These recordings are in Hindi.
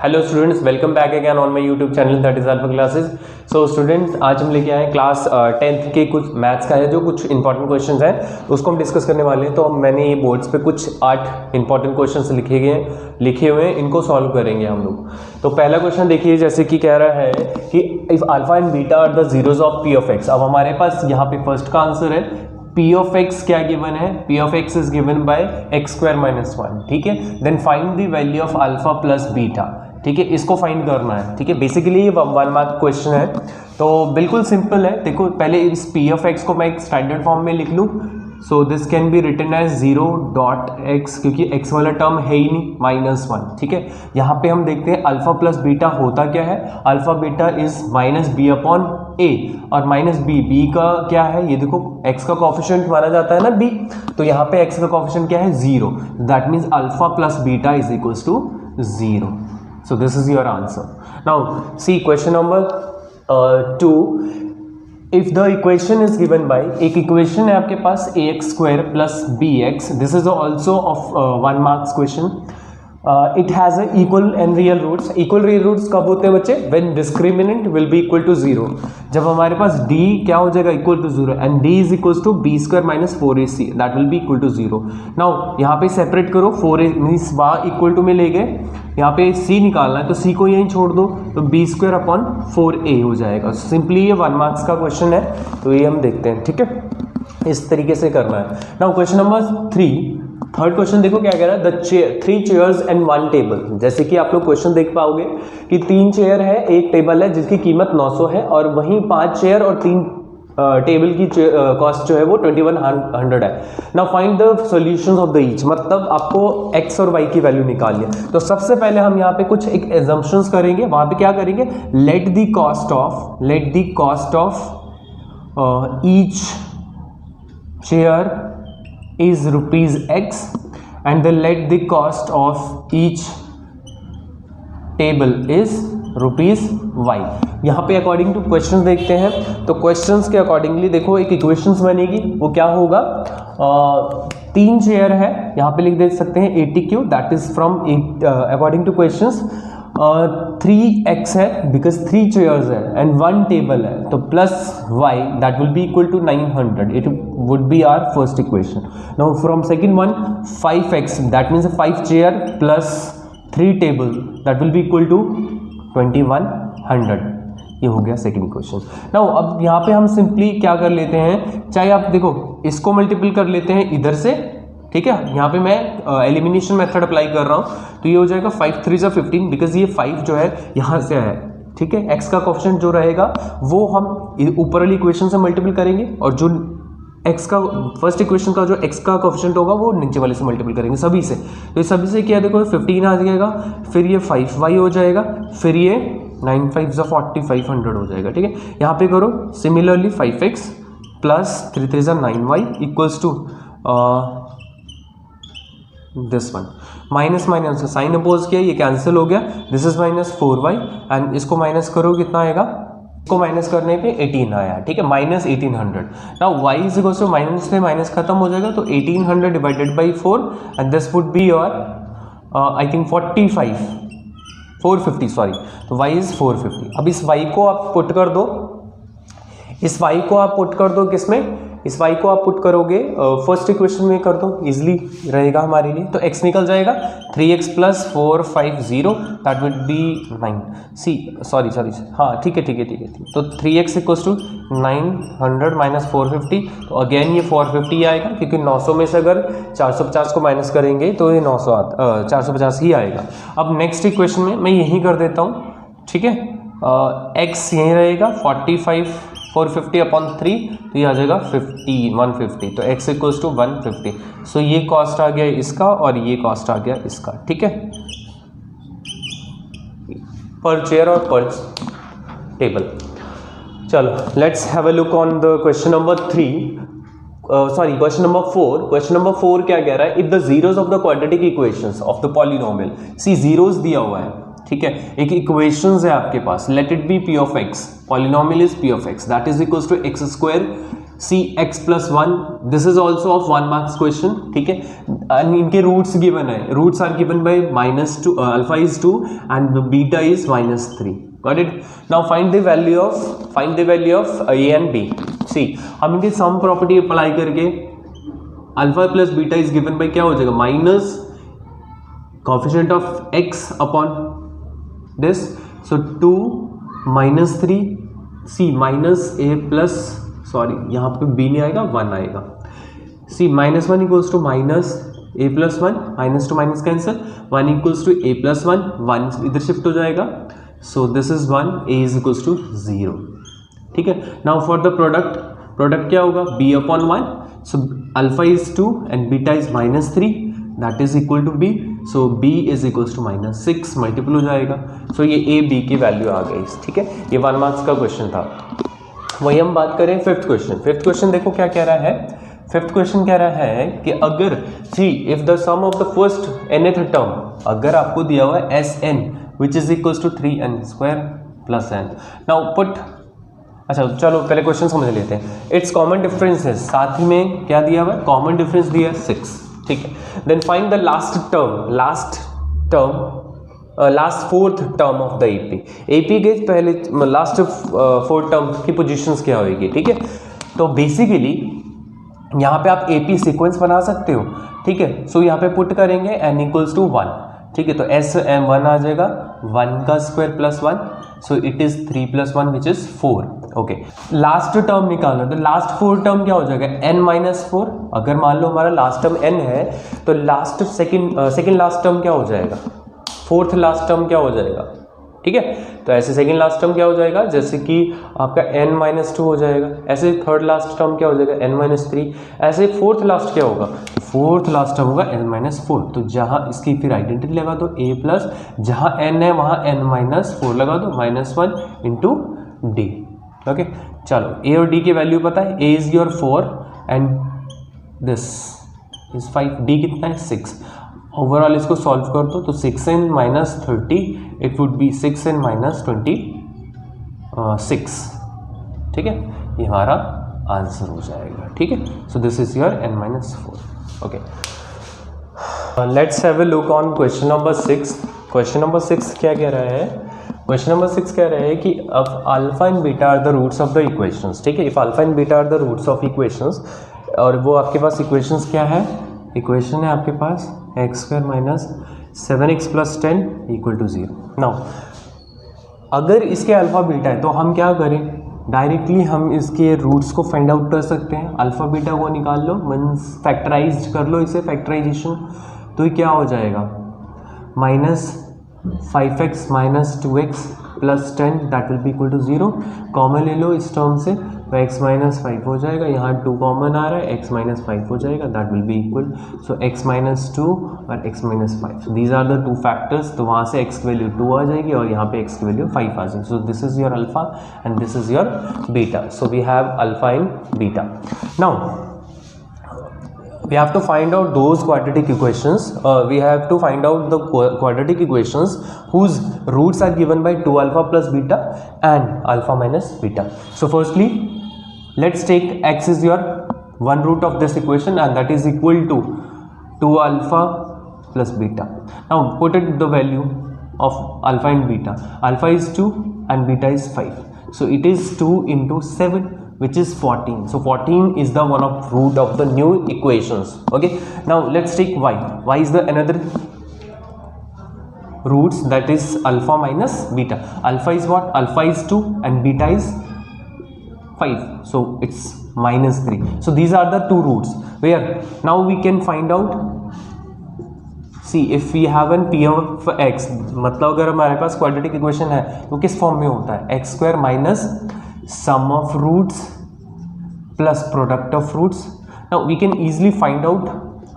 Hello students, welcome back again on my YouTube channel that is alpha classes. So students, आज हम लेके आए क्लास 10th के कुछ मैथ्स का है जो कुछ इंपॉर्टेंट क्वेश्चंस हैं उसको हम डिस्कस करने वाले हैं। तो मैंने ये बोर्ड्स पे कुछ 8 इंपॉर्टेंट क्वेश्चंस लिखे हुए हैं, इनको सॉल्व करेंगे हम लोग। तो पहला क्वेश्चन देखिए, जैसे कि कह रहा है कि if alpha and beta are the zeros of p of x. अब हमारे पास यहाँ पे फर्स्ट का आंसर है P of x क्या गिवन है, P of x is given by x square minus 1, ठीक है। Then find the value of alpha plus beta, ठीक है, इसको फाइंड करना है, ठीक है। बेसिकली ये 1 मार्क क्वेश्चन है, तो बिल्कुल सिंपल है। देखो पहले इस P of x को मैं एक स्टैंडर्ड फॉर्म में लिख लूँ। So this can be written as 0.x, क्योंकि x वाला टर्म है ही नहीं, -1, ठीक है। यहाँ पे हम देखते हैं अल्फा प्लस बीटा होता क्या है। Alpha beta is -b upon a, और -b का क्या है, ये देखो x का कोफिशिएंट माना जाता है ना b, तो यहाँ पे x का कोफिशिएंट क्या है, 0। That means alpha plus beta is equals to 0। So this is your answer. Now see question number 2. If the equation is given by, एक equation है आपके पास ax square plus bx. This is also of 1 marks question. It has a equal and real roots. Equal real roots कब होते हैं बच्चे? When discriminant will be equal to 0. जब हमारे पास d क्या हो जाएगा, equal to 0, and d is equals to b square minus 4ac, that will be equal to 0. Now यहाँ पे सेपरेट करो, 4a मीन्स वहाँ इक्वल टू में ले गए, यहाँ पे c निकालना है तो c को यहीं छोड़ दो, तो b स्क्वायर अपॉन 4a हो जाएगा। सिंपली ये 1 मार्क्स का क्वेश्चन है, तो ये हम देखते हैं, ठीक है, इस तरीके से करना है। Now question number 3, third question देखो क्या कह रहा है, द 3 चेयर्स एंड 1 टेबल। जैसे कि आप लोग क्वेश्चन देख पाओगे कि 3 चेयर है, एक टेबल है जिसकी कीमत 900 है, और वहीं 5 चेयर और 3 टेबल की कॉस्ट जो है वो 2100 है। Now find the solutions of the each, मतलब आपको x और y की वैल्यू निकालनी है। तो सबसे पहले हम यहाँ पे कुछ एक एजम्पशंस करेंगे। वहाँ पे क्या करेंगे, let the cost of each chair is rupees x and the let the cost of each table is rupees y। यहाँ पे अकॉर्डिंग टू क्वेश्चंस देखते हैं, तो क्वेश्चंस के अकॉर्डिंगली देखो एक इक्वेशंस बनेगी, वो क्या होगा, 3 चेयर है, यहाँ पे लिख दे सकते हैं 80 that is from according to questions 3x है बिकॉज 3 चेयर्स है एंड 1 टेबल है, तो plus y that will be equal to 900, it would be our first equation. Now from second one 5x that means 5 chair plus 3 table that will be equal to 2100, ये हो गया सेकंड इक्वेशन। नाउ अब यहाँ पे हम सिंपली क्या कर लेते हैं, चाहे आप देखो इसको मल्टीपल कर लेते हैं इधर से, ठीक है, यहाँ पे मैं एलिमिनेशन मेथड अप्लाई कर रहा हूँ, तो ये हो जाएगा 5 3 जा 15, बिकॉज ये 5 जो है यहाँ से है, ठीक है। x का कोफिशिएंट जो रहेगा वो हम ऊपर वाली इक्वेशन से मल्टीपल करेंगे, और जो x का फर्स्ट इक्वेशन का जो x का कोफिशिएंट होगा वो नीचे वाले से मल्टीपल करेंगे सभी से। तो ये सभी से क्या देखो 15 आ जाएगा, फिर ये 5y हो जाएगा, फिर ये 9 5 जा 40 500 हो जाएगा, ठीक है। यहाँ पे करो सिमिलरली 5x प्लस 3 3 जा 9y equals to this one, minus minus से साइन अपोज किया, ये कैंसिल हो गया, दिस इज -4y एंड इसको माइनस करो कितना आएगा, इसको माइनस करने पे 18 आया, ठीक है, -1800। Now y is equal to minus से माइनस खत्म हो जाएगा, तो 1800 divided by 4 and this would be your I think 450 sorry, तो y इज 450। अब इस y को आप पुट कर दो, इस y को आप पुट कर दो किसमें, इस y को आप पुट करोगे फर्स्ट इक्वेशन में कर दो, इजिली रहेगा हमारे लिए, तो x निकल जाएगा 3x plus 450 that would be 9 see sorry हाँ ठीक है, तो 3x इक्वल्स टू 900 माइनस 450, तो अगेन ये 450 आएगा, क्योंकि 900 में से अगर 450 को माइनस करेंगे तो ये 450 ही आएगा। अब नेक्स्ट इक्वेशन में मैं यही कर देता हूँ, ठीक है, x यहीं रहेगा 45 450 अपॉन 3, तो ये आ जाएगा 150, तो x इक्वल्स टू 150। सो ये कॉस्ट आ गया इसका और ये कॉस्ट आ गया इसका, ठीक है, पर चेयर और पर टेबल। चलो let's have a look on the question number 3, sorry question number 4। Question number 4 क्या कह रहा है, if the zeros of the quadratic equations of the polynomial, see zeros दिया हुआ है, ठीक है, एक इक्वेशंस है आपके पास, let it be p of x, polynomial is p of x that is equals to x square c x plus one, this is also of 1 marks question, ठीक है। इनके रूट्स गिवन है, roots are given by -2, alpha is 2 and beta is -3, got it. Now find the value of a and b. See हम इनके सम प्रॉपर्टी अप्लाई करके alpha plus beta is given by क्या हो जाएगा, minus coefficient of x upon this, so 2 -3 see minus a plus, sorry यहाँ पे b नहीं आएगा, 1 आएगा। सी -1 equals to minus a plus 1, minus to minus cancel, 1 equals to a plus 1, 1 इधर शिफ्ट हो जाएगा, so this is 1, a is equals to 0, ठीक है। नाउ फॉर द प्रोडक्ट क्या होगा, b upon 1, so alpha is 2 and beta is -3, that is equal to b, so b is equals to -6, multiple हो जाएगा। सो ये a b की वैल्यू आ गई, ठीक है। ये 1 मार्क्स का क्वेश्चन था। वही हम बात करें फिफ्थ क्वेश्चन देखो क्या कह रहा है। फिफ्थ क्वेश्चन कह रहा है कि अगर see if the sum of the first nth term, अगर आपको दिया हुआ है Sn which is equals to 3n² plus n, now put, अच्छा चलो पहले क्वेश्चन समझ लेते हैं। इट्स कॉमन डिफरेंस है, साथ ही में क्या दिया हुआ है, कॉमन डिफरेंस दिया है 6, ठीक है। Then find the last fourth term of the AP के पहले लास्ट फोर्थ टर्म की पोजीशंस क्या होगी, ठीक है। तो बेसिकली यहाँ पे आप एपी सीक्वेंस बना सकते हो, ठीक है। सो यहाँ पे पुट करेंगे n इक्वल्स टू 1, ठीक है। तो s m 1 आ जाएगा, 1 का square plus 1, so it is 3 plus 1 which is 4, okay. Last term निकालना, तो लास्ट फोर्थ टर्म क्या हो जाएगा, n-4। अगर मान लो हमारा लास्ट टर्म n है तो लास्ट सेकेंड लास्ट टर्म क्या हो जाएगा, फोर्थ लास्ट टर्म क्या हो जाएगा, ठीक है। तो ऐसे सेकेंड लास्ट टर्म क्या हो जाएगा, जैसे कि आपका n-2 हो जाएगा, ऐसे थर्ड लास्ट टर्म क्या हो जाएगा, n-3, ऐसे फोर्थ लास्ट क्या होगा, फोर्थ लास्ट टर्म होगा n-4। तो जहाँ इसकी फिर आइडेंटिटी लगा दो a प्लस, जहाँ n है वहाँ n-4 लगा दो, -1 इंटू d, ओके। चलो a और d की वैल्यू पता है, a is your 4 and this is 5, d कितना है 6। ओवरऑल इसको सॉल्व कर दो, तो 6n - 30 it would B 6n - 26, ठीक है। ये हमारा आंसर हो जाएगा, ठीक है। सो this is your n-4, okay. Let's have a look on question number 6। Question number 6 क्या कह रहा है, क्वेश्चन नंबर 6 कह रहा है कि if alpha and beta are the roots of the equations, ठीक है। If alpha and beta are the roots of equations, और वो आपके पास इक्वेशंस क्या है, इक्वेशन है आपके पास x² - 7x + 10 = 0। नाउ अगर इसके अल्फा बीटा है तो हम क्या करें, डायरेक्टली हम इसके रूट्स को फाइंड आउट कर सकते हैं। अल्फा बीटा को निकाल लो, मीन्स फैक्टराइज कर लो इसे, फैक्टराइजेशन, तो ये क्या हो जाएगा, -5x - 2x + 10 that will be equal to 0। Common ले लो इस टर्म से, तो x - 5 हो जाएगा, यहाँ 2 कॉमन आ रहा है, x - 5 हो जाएगा, that will be equal, so x - 2 और x - 5, these are the 2 factors. तो वहाँ से x की वैल्यू 2 आ जाएगी और यहाँ पे x की वैल्यू 5 आ जाएगी। So this is your alpha and this is your beta. So we have alpha and beta. Now we have to find out those quadratic equations, we have to find out the quadratic equations whose roots are given by 2 alpha plus beta and alpha minus beta. So firstly let's take x is your one root of this equation and that is equal to 2 alpha plus beta. Now put it the value of alpha and beta. Alpha is 2 and beta is 5, so it is 2 into 7 which is 14. So 14 is the one of root of the new equations, okay. Now let's take y. Y is the another roots, that is alpha minus beta. Alpha is what, alpha is 2 and beta is 5, so it's -3. So these are the two roots where now we can find out, see if we have an p of x, मतलब अगर हमारे पास क्वाड्रेटिक इक्वेशन है तो किस फॉर्म में होता है, x² minus sum of roots plus product of roots. Now we can easily find out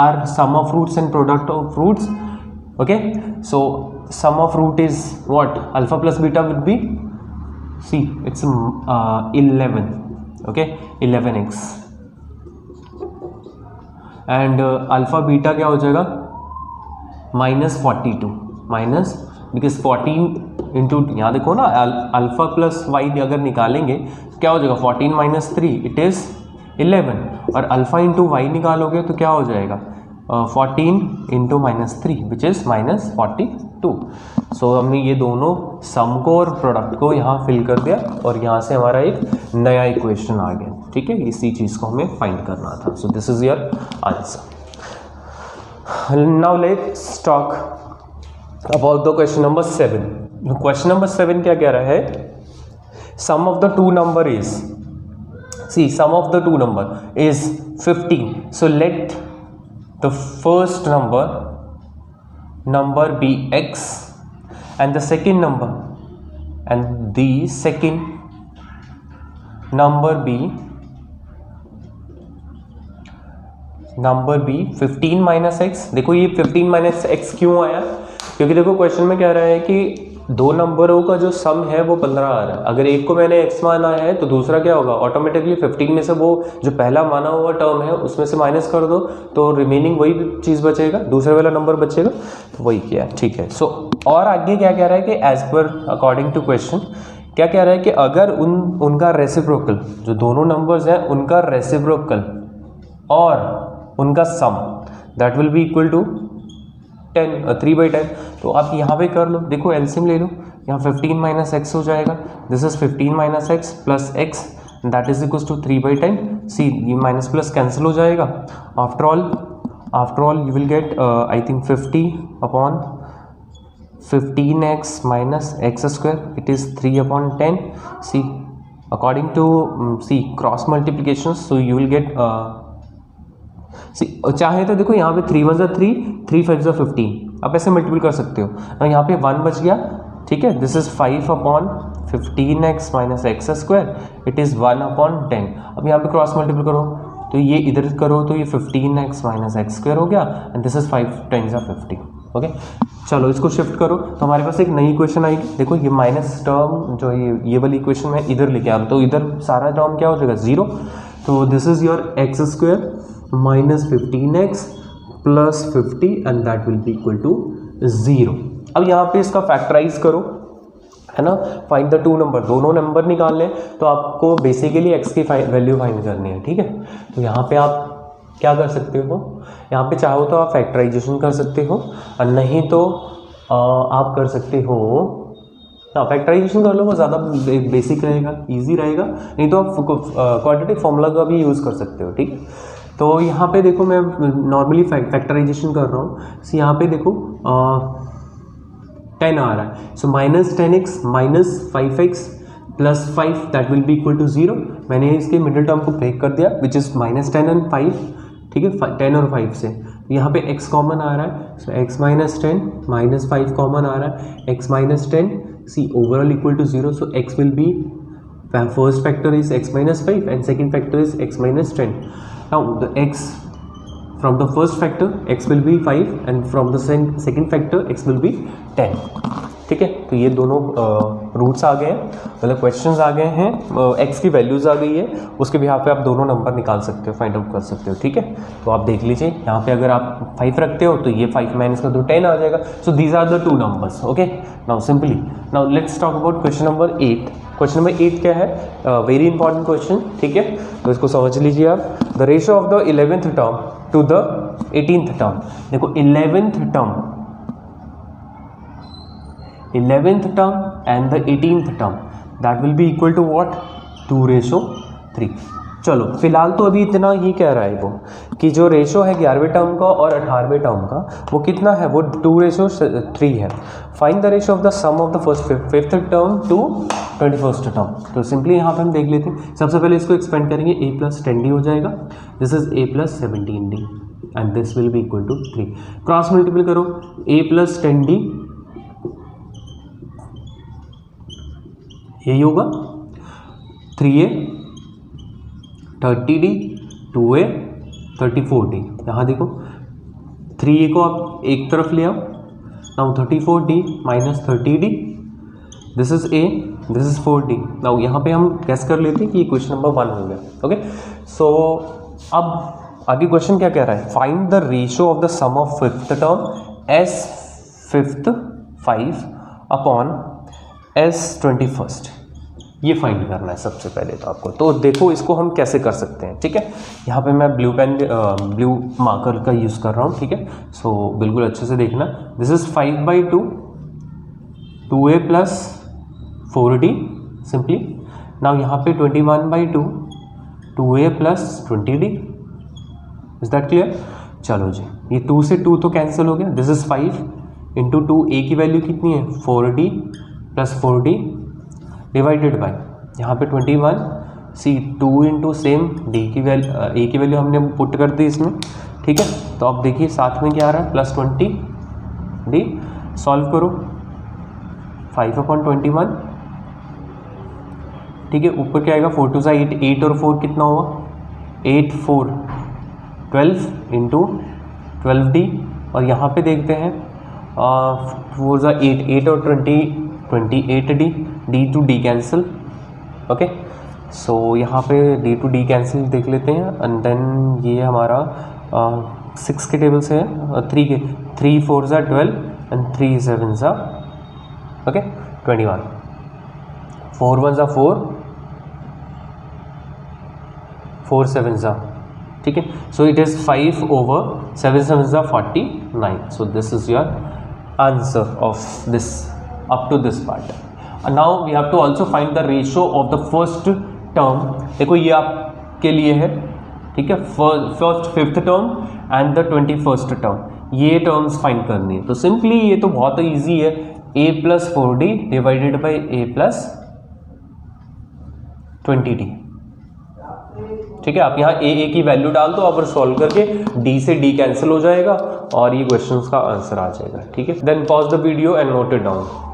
our sum of roots and product of roots, okay. So sum of root is what, alpha plus beta would be, see it's 11, okay, 11x, and alpha beta क्या हो जाएगा, -42, माइनस, बिकॉज 14 इंटू, यहाँ देखो ना, अल्फा प्लस वाई अगर निकालेंगे तो क्या हो जाएगा, 14 - 3 इट इज़ 11 और अल्फा इंटू वाई निकालोगे तो क्या हो जाएगा 14 इंटू -3 विच इज़ -42। सो हमने ये दोनों सम को और प्रोडक्ट को यहाँ फिल कर दिया और यहाँ से हमारा एक नया इक्वेशन आ गया। ठीक है, इसी चीज़ को हमें फाइंड करना था। So this is your answer. Now let's talk about the question number 7। Question number 7 क्या कह रहा है, sum of the two number is, see sum of the two number is 15, so let the first number be x and the second number be 15 minus x. देखो ये 15 माइनस एक्स क्यों आया, क्योंकि देखो क्वेश्चन में कह रहा है कि दो नंबरों का जो सम है वो 15 आ रहा है। अगर एक को मैंने x माना है तो दूसरा क्या होगा, ऑटोमेटिकली 15 में से वो जो पहला माना हुआ टर्म है उसमें से माइनस कर दो तो रिमेनिंग वही चीज़ बचेगा, दूसरे वाला नंबर बचेगा, तो वही किया है। ठीक है, सो और आगे क्या कह रहा है कि as per according to question क्या कह रहा है कि अगर उनका रेसिप्रोकल, जो दोनों नंबर्स हैं उनका रेसिप्रोकल और उनका sum that will be equal to 3/10। तो आप यहाँ पे कर लो, देखो एलसीएम ले लो, यहाँ 15 माइनस एक्स हो जाएगा, this is 15 minus x plus x that is equal to 3/10। See ये माइनस प्लस कैंसिल हो जाएगा। After all you will get I think 50 upon 15x minus x square, it is 3/10। See according to see cross multiplication, so you will get चाहे तो देखो यहाँ पे 3 1 3, 3 5 15, आप ऐसे मल्टीपल कर सकते हो। और यहाँ पे 1 बच गया, ठीक है, this is 5/15x minus x square, it is 1/10। अब यहाँ पे क्रॉस मल्टीपल करो तो ये इधर करो तो ये 15x माइनस एक्स स्क्वायर हो गया एंड दिस इज 5 × 50। ओके, चलो इसको शिफ्ट करो तो हमारे पास एक नई इक्वेशन आएगी। देखो ये माइनस टर्म जो ये वाली इक्वेशन में इधर लेके आ रहा हूँ तो इधर सारा टर्म क्या हो जाएगा 0। तो this is your x square minus 15x plus 50 and that will be equal to 0। अब यहाँ पे इसका फैक्टराइज करो, है ना, फाइंड द टू नंबर, दोनों नंबर निकाल लें तो आपको बेसिकली x की वैल्यू फाइंड करनी है। ठीक है, तो यहाँ पे आप क्या कर सकते हो, यहाँ पे चाहो तो आप फैक्टराइजेशन कर सकते हो और नहीं तो आप कर सकते हो फैक्टराइजेशन कर लो, वो ज़्यादा बेसिक रहेगा, इजी रहेगा, नहीं तो आप क्वाड्रेटिक फॉर्मूला का भी यूज़ कर सकते हो। ठीक है, तो यहाँ पे देखो मैं नॉर्मली फैक्टराइजेशन कर रहा हूँ। सो यहाँ पे देखो 10 आ रहा है, so minus 10x minus 5x plus 5 that will be equal to 0। मैंने इसके मिडिल टर्म को ब्रेक कर दिया विच इज़ -10 एंड 5। ठीक है, 10 और 5 से यहाँ पे x कॉमन आ रहा है, so x minus 10 minus 5 common आ रहा है, x minus 10 see overall equal to 0। So x will be first factor is x minus 5 and second factor is x minus 10. Now the x from the first factor x will be 5 and from the second factor x will be 10. ठीक है, तो ये दोनों रूट्स आ गए हैं, मतलब क्वेश्चंस आ गए हैं, x की वैल्यूज़ आ गई है, उसके बिहाफ पे आप दोनों नंबर निकाल सकते हो, फाइंड आउट कर सकते हो। ठीक है, तो आप देख लीजिए यहाँ पे अगर आप 5 रखते हो तो ये 5 माइनस कर दो 10 आ जाएगा। So these are the two numbers. Okay, now simply now let's talk about question number 8। Question number 8 क्या है, वेरी इंपॉर्टेंट क्वेश्चन। ठीक है, तो इसको समझ लीजिए आप। The ratio of the 11th term to the 18th term. देखो 11th term and the 18th term that will be equal to what, 2:3। चलो फिलहाल तो अभी इतना ही कह रहा है वो कि जो रेशो है 11वें टर्म का और 18वें टर्म का वो कितना है, वो 2:3 है। Find the ratio of the sum of the fifth term to 21st term. तो सिंपली यहाँ पे हम देख लेते हैं। सबसे पहले इसको एक्सपेंड करेंगे, a + 10d हो जाएगा, this is a + 17d and this will be equal to 3। Cross multiple करो, a + 10d यही होगा, 3a 30d 2a 34d। यहाँ देखो 3a को आप एक तरफ ले आओ, now 34d minus 30d, this is a, this is 4d। Now यहाँ पे हम गेस कर लेते हैं कि ये क्वेश्चन नंबर 1 हो गया। ओके, सो अब आगे क्वेश्चन क्या कह रहा है, find the ratio of the sum of fifth term s fifth 5 upon s 21st। ये फाइंड करना है सबसे पहले तो आपको। तो देखो इसको हम कैसे कर सकते हैं, ठीक है। यहाँ पे मैं ब्लू मार्कर का यूज़ कर रहा हूँ, ठीक है। सो बिल्कुल अच्छे से देखना। This is 5/2 2a plus 4d simply. Now यहाँ पे 21/2 2a plus 20d। Is that clear? चलो जी, ये 2 से 2 तो कैंसिल हो गया। दिस इज 5 इंटू 2, a की वैल्यू कितनी है 4d plus 4d divided by यहाँ पे 21 सी 2 इंटू सेम डी की वैल्यू a की वैल्यू हमने पुट कर दी इसमें, ठीक है। तो अब देखिए साथ में क्या आ रहा है प्लस 20d। सॉल्व करो 5/21, ठीक है। ऊपर क्या आएगा 4 2 8, 8 और 4 कितना हुआ 8 4 12 इंटू 12d। और यहाँ पे देखते हैं 4 8, 8 और 20 28d, d to d cancel, okay. So यहाँ पे d टू d कैंसिल देख लेते हैं। एंड देन ये हमारा 6 के टेबल से है 3 के, 3 4 12 एंड 3 7 ओके 21, 4 1 4 4 7 ठीक है। So it is 5/7 7 49। So this is your answer of this up to this part. And now we have to also find the ratio of the first term. देखो ये आपके लिए है, ठीक है। First 5th term and the 21st term, ये टर्म्स फाइंड करनी है। तो सिंपली ये तो बहुत ईजी है, a plus 4d divided by a plus 20d, ठीक है। आप यहाँ a की वैल्यू डाल दो, और सॉल्व करके d से d कैंसिल हो जाएगा और ये क्वेश्चन का आंसर आ जाएगा, ठीक है। Then pause the video and note it down.